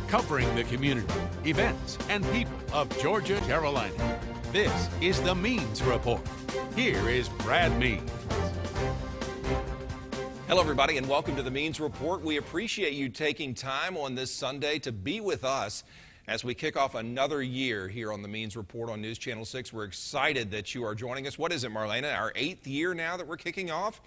covering the community, events, and people of Georgia, Carolina. This is the Means Report. Here is Brad Means. Hello, everybody, and welcome to the Means Report. We appreciate you taking time on this Sunday to be with us as we kick off another year here on the Means Report on News Channel 6. We're excited that you are joining us. What is it, Marlena? Our 8th year now that we're kicking off?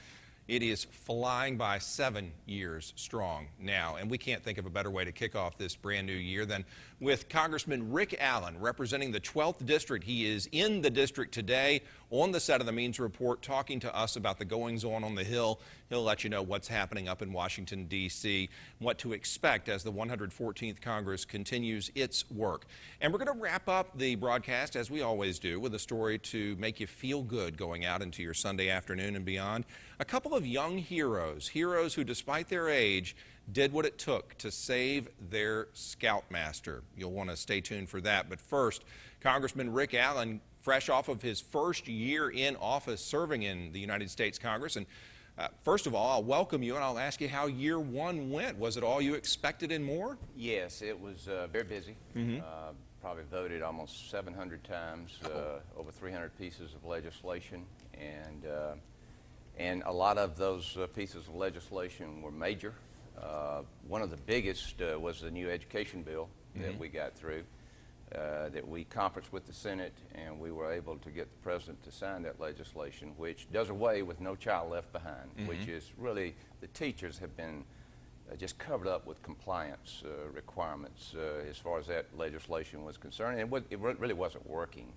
It is flying by, 7 years strong now, and we can't think of a better way to kick off this brand new year than with Congressman Rick Allen representing the 12th District. He is in the district today on the set of the Means Report talking to us about the goings-on on the Hill. He'll let you know what's happening up in Washington, D.C., what to expect as the 114th Congress continues its work. And we're going to wrap up the broadcast, as we always do, with a story to make you feel good going out into your Sunday afternoon and beyond. A couple of young heroes who, despite their age, did what it took to save their Scoutmaster. You'll want to stay tuned for that. But first, Congressman Rick Allen, fresh off of his first year in office serving in the United States Congress. And first of all, I'll welcome you and I'll ask you how year one went. Was it all you expected and more? Yes, it was very busy. Probably voted almost 700 times, over 300 pieces of legislation, and a lot of those pieces of legislation were major. One of the biggest was the new education bill that we got through, that we conferenced with the Senate, and we were able to get the President to sign that legislation, which does away with No Child Left Behind, which is really, the teachers have been just covered up with compliance requirements as far as that legislation was concerned, and it really wasn't working.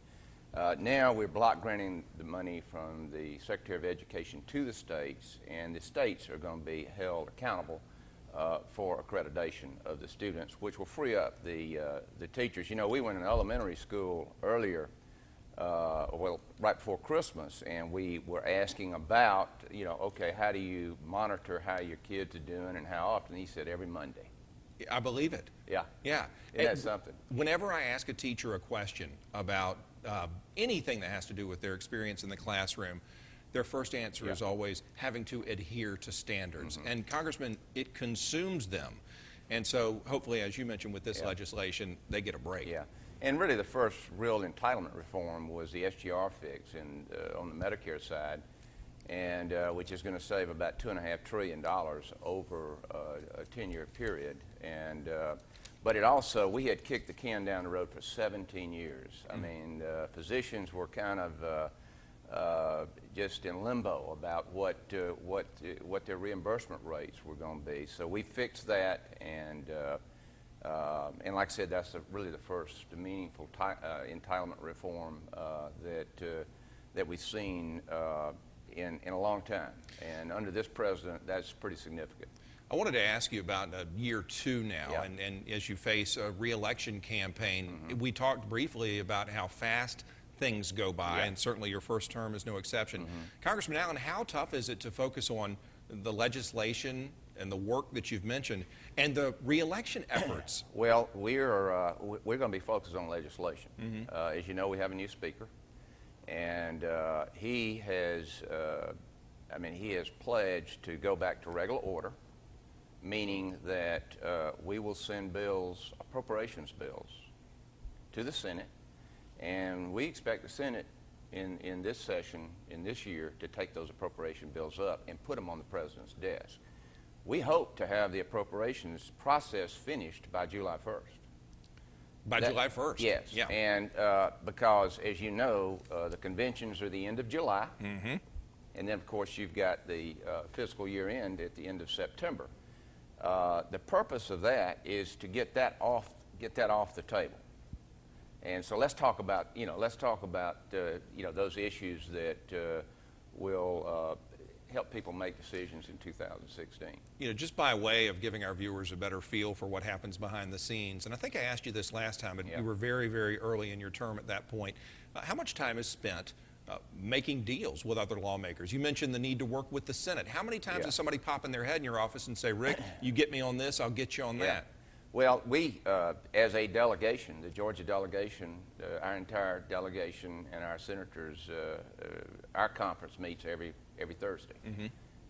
Now we're block granting the money from the Secretary of Education to the states, and the states are going to be held accountable for accreditation of the students, which will free up the teachers. You know, we went in elementary school earlier, well, right before Christmas, and we were asking about, you know, okay, how do you monitor how your kids are doing and how often? He said every Monday. I believe it. Yeah. Yeah. Isn't that something? Whenever I ask a teacher a question about anything that has to do with their experience in the classroom, their first answer is always having to adhere to standards. And Congressman, it consumes them. And so hopefully, as you mentioned with this legislation, they get a break. Yeah. And really the first real entitlement reform was the SGR fix on the Medicare side, and which is going to save about $2.5 trillion over a 10-year period. And but it also, we had kicked the can down the road for 17 years. I mean, physicians were kind of just in limbo about what their reimbursement rates were going to be. So we fixed that, and like I said, that's really the first meaningful entitlement reform that we've seen in a long time. And under this president, that's pretty significant. I wanted to ask you about year two now, and as you face a re-election campaign, we talked briefly about how fast things go by, and certainly your first term is no exception. Congressman Allen, how tough is it to focus on the legislation and the work that you've mentioned and the re-election efforts? Well, we're going to be focused on legislation. As you know, we have a new speaker, and he has pledged to go back to regular order, meaning that we will send bills, appropriations bills, to the Senate, and we expect the Senate in this session, in this year, to take those appropriation bills up and put them on the President's desk. We hope to have the appropriations process finished by July 1st. By July 1st? Yes. Yeah. And because, as you know, the conventions are the end of July, and then, of course, you've got the fiscal year end at the end of September. The purpose of that is to get that off the table. And so let's talk about those issues that will help people make decisions in 2016. You know, just by way of giving our viewers a better feel for what happens behind the scenes, and I think I asked you this last time, but you were very, very early in your term at that point. How much time is spent making deals with other lawmakers? You mentioned the need to work with the Senate. How many times does somebody pop in their head in your office and say, Rick, you get me on this, I'll get you on that? Well, we, as a delegation, the Georgia delegation, our entire delegation and our senators, our conference meets every Thursday.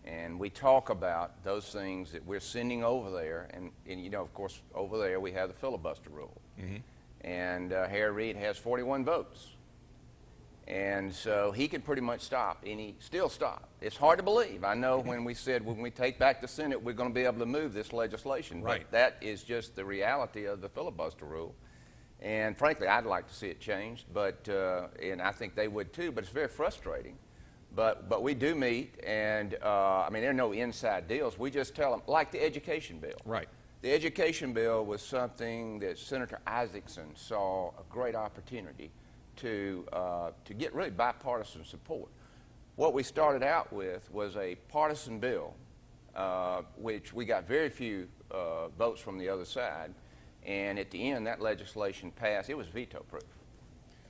And we talk about those things that we're sending over there. And you know, of course, over there we have the filibuster rule. And Harry Reid has 41 votes. And so he can pretty much stop, and he still stopped. It's hard to believe. I know when we said when we take back the Senate, we're going to be able to move this legislation. Right. But that is just the reality of the filibuster rule. And frankly, I'd like to see it changed, but and I think they would too. But it's very frustrating. But we do meet, and I mean, there are no inside deals. We just tell them, like the education bill. Right. The education bill was something that Senator Isaacson saw a great opportunity to get really bipartisan support. What we started out with was a partisan bill, which we got very few votes from the other side, and at the end that legislation passed. It was veto-proof.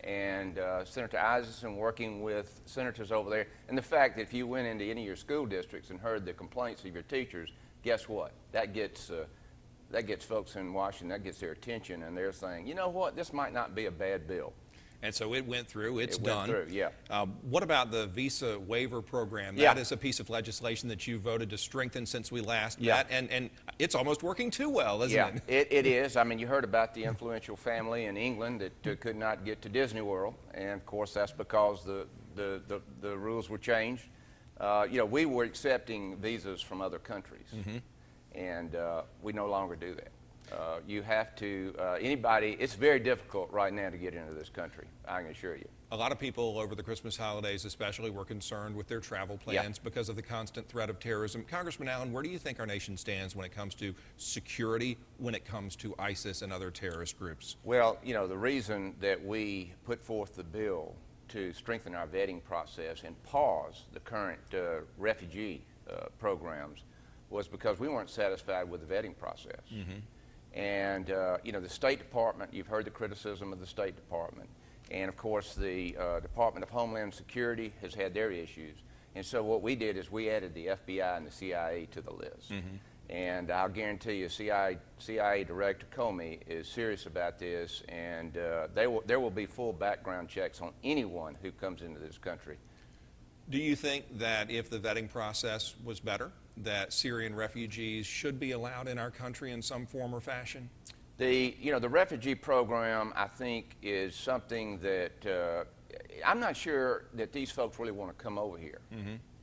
And Senator Isaacson working with senators over there, and the fact that if you went into any of your school districts and heard the complaints of your teachers, guess what? That gets folks in Washington, that gets their attention, and they're saying, you know what, this might not be a bad bill. And so it went through, it's done. done. Yeah. What about the visa waiver program? Yeah. That is a piece of legislation that you voted to strengthen since we last Yeah. met, and it's almost working too well, isn't Yeah, it? it is. I mean, you heard about the influential family in England that could not get to Disney World, and of course that's because the rules were changed. You know, we were accepting visas from other countries, and we no longer do that. You have to, anybody, it's very difficult right now to get into this country, I can assure you. A lot of people over the Christmas holidays especially were concerned with their travel plans because of the constant threat of terrorism. Congressman Allen, where do you think our nation stands when it comes to security, when it comes to ISIS and other terrorist groups? Well, you know, the reason that we put forth the bill to strengthen our vetting process and pause the current refugee programs was because we weren't satisfied with the vetting process. And, you know, the State Department, you've heard the criticism of the State Department. And, of course, the Department of Homeland Security has had their issues. And so what we did is we added the FBI and the CIA to the list. And I'll guarantee you CIA Director Comey is serious about this, and there will be full background checks on anyone who comes into this country. Do you think that if the vetting process was better, that Syrian refugees should be allowed in our country in some form or fashion? The refugee program, I think, is something that I'm not sure that these folks really want to come over here,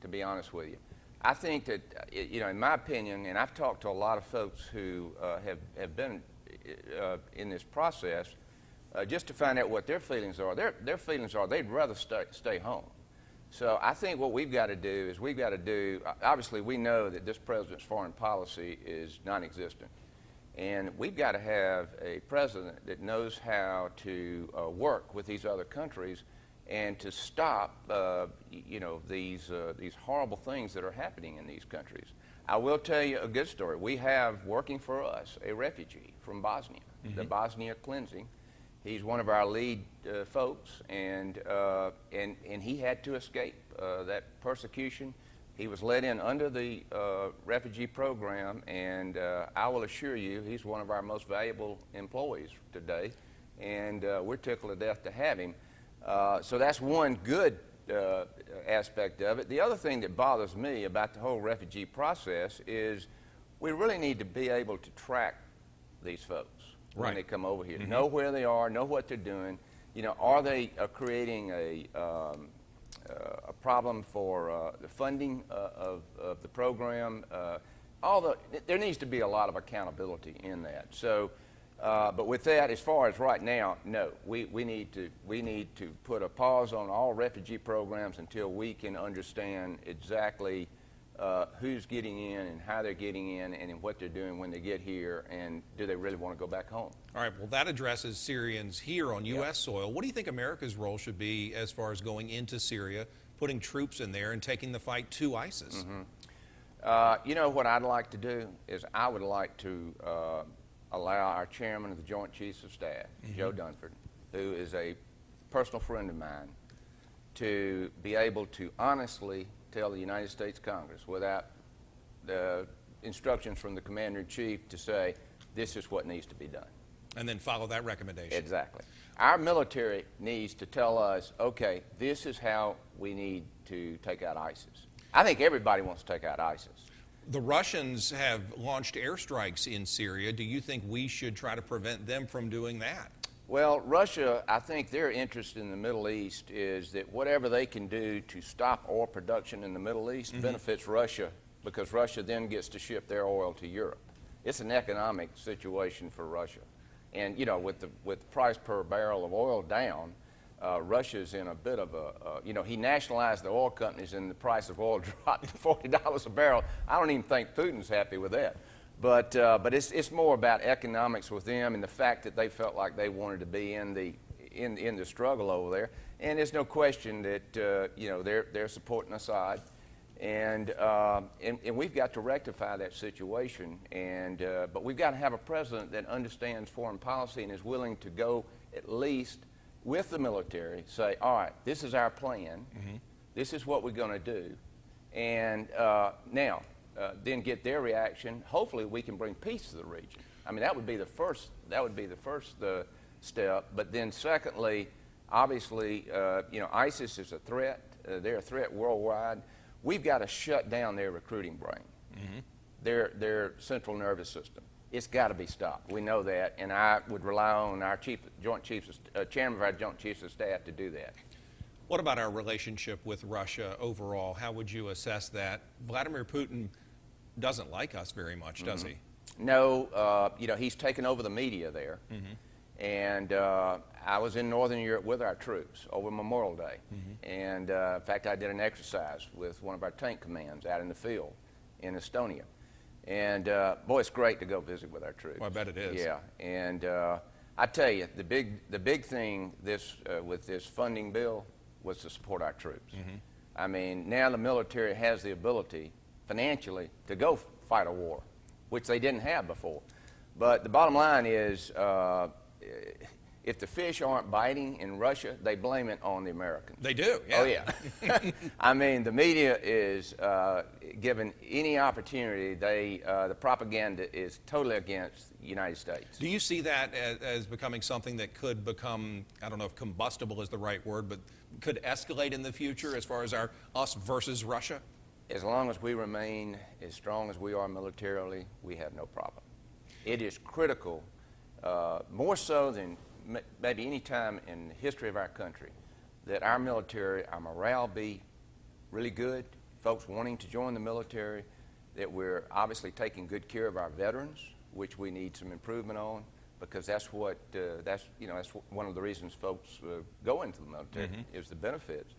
to be honest with you. I think that, you know, in my opinion, and I've talked to a lot of folks who have been in this process, just to find out what their feelings are. Their feelings are they'd rather stay home. So I think what we've got to do is obviously we know that this president's foreign policy is non-existent. And we've got to have a president that knows how to work with these other countries and to stop, you know, these horrible things that are happening in these countries. I will tell you a good story. We have working for us a refugee from Bosnia, the Bosnia cleansing. He's one of our lead folks, and he had to escape that persecution. He was let in under the refugee program, and I will assure you he's one of our most valuable employees today, and we're tickled to death to have him. So that's one good aspect of it. The other thing that bothers me about the whole refugee process is we really need to be able to track these folks when they come over here. Know where they are, know what they're doing. You know, are they creating a problem for the funding of the program? There needs to be a lot of accountability in that. So, but with that, as far as right now, no, we need to put a pause on all refugee programs until we can understand exactly who's getting in and how they're getting in and what they're doing when they get here, and do they really want to go back home. All right, well, that addresses Syrians here on U.S. soil. What do you think America's role should be as far as going into Syria, putting troops in there, and taking the fight to ISIS? You know, what I'd like to do is I would like to allow our chairman of the Joint Chiefs of Staff, Joe Dunford, who is a personal friend of mine, to be able to honestly tell the United States Congress, without the instructions from the Commander-in-Chief, to say, this is what needs to be done. And then follow that recommendation. Exactly. Our military needs to tell us, okay, this is how we need to take out ISIS. I think everybody wants to take out ISIS. The Russians have launched airstrikes in Syria. Do you think we should try to prevent them from doing that? Well, Russia, I think their interest in the Middle East is that whatever they can do to stop oil production in the Middle East benefits Russia, because Russia then gets to ship their oil to Europe. It's an economic situation for Russia. And, you know, with the price per barrel of oil down, Russia's in a bit of a, you know, he nationalized the oil companies and the price of oil dropped to $40 a barrel. I don't even think Putin's happy with that. But it's more about economics with them and the fact that they felt like they wanted to be in the struggle over there. And there's no question that, you know, they're supporting Assad. And we've got to rectify that situation. But we've got to have a president that understands foreign policy and is willing to go at least with the military, say, all right, this is our plan. This is what we're going to do. And now, then get their reaction. Hopefully, we can bring peace to the region. I mean, that would be the first. That would be the first step. But then, secondly, obviously, you know, ISIS is a threat. They're a threat worldwide. We've got to shut down their recruiting brain, their central nervous system. It's got to be stopped. We know that, and I would rely on our chairman of our Joint Chiefs of Staff to do that. What about our relationship with Russia overall? How would you assess that? Vladimir Putin doesn't like us very much, does he? No, you know, he's taken over the media there. And I was in Northern Europe with our troops over Memorial Day. And in fact, I did an exercise with one of our tank commands out in the field in Estonia. And boy, it's great to go visit with our troops. Well, I bet it is. Yeah, and I tell you, the big thing with this funding bill was to support our troops. I mean, now the military has the ability financially to go fight a war, which they didn't have before. But the bottom line is, if the fish aren't biting in Russia, they blame it on the Americans. They do, yeah. Oh, yeah. I mean, the media is given any opportunity. The propaganda is totally against the United States. Do you see that as becoming something that could become, I don't know if combustible is the right word, but could escalate in the future as far as us versus Russia? As long as we remain as strong as we are militarily, we have no problem. It is critical, more so than maybe any time in the history of our country, that our military, our morale be really good, folks wanting to join the military, that we're obviously taking good care of our veterans, which we need some improvement on, because that's one of the reasons folks go into the military, is the benefits.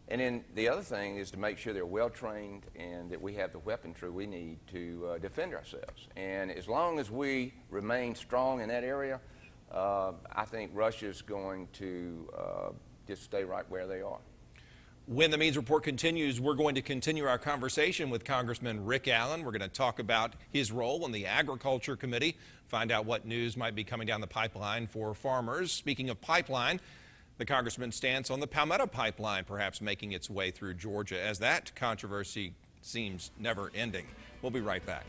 And then the other thing is to make sure they're well trained and that we have the weaponry we need to defend ourselves. And as long as we remain strong in that area, I think Russia's going to just stay right where they are. When the Means Report continues, we're going to continue our conversation with Congressman Rick Allen. We're going to talk about his role in the Agriculture Committee, find out what news might be coming down the pipeline for farmers. Speaking of pipeline, the Congressman's stance on the Palmetto Pipeline perhaps making its way through Georgia, as that controversy seems never ending. We'll be right back.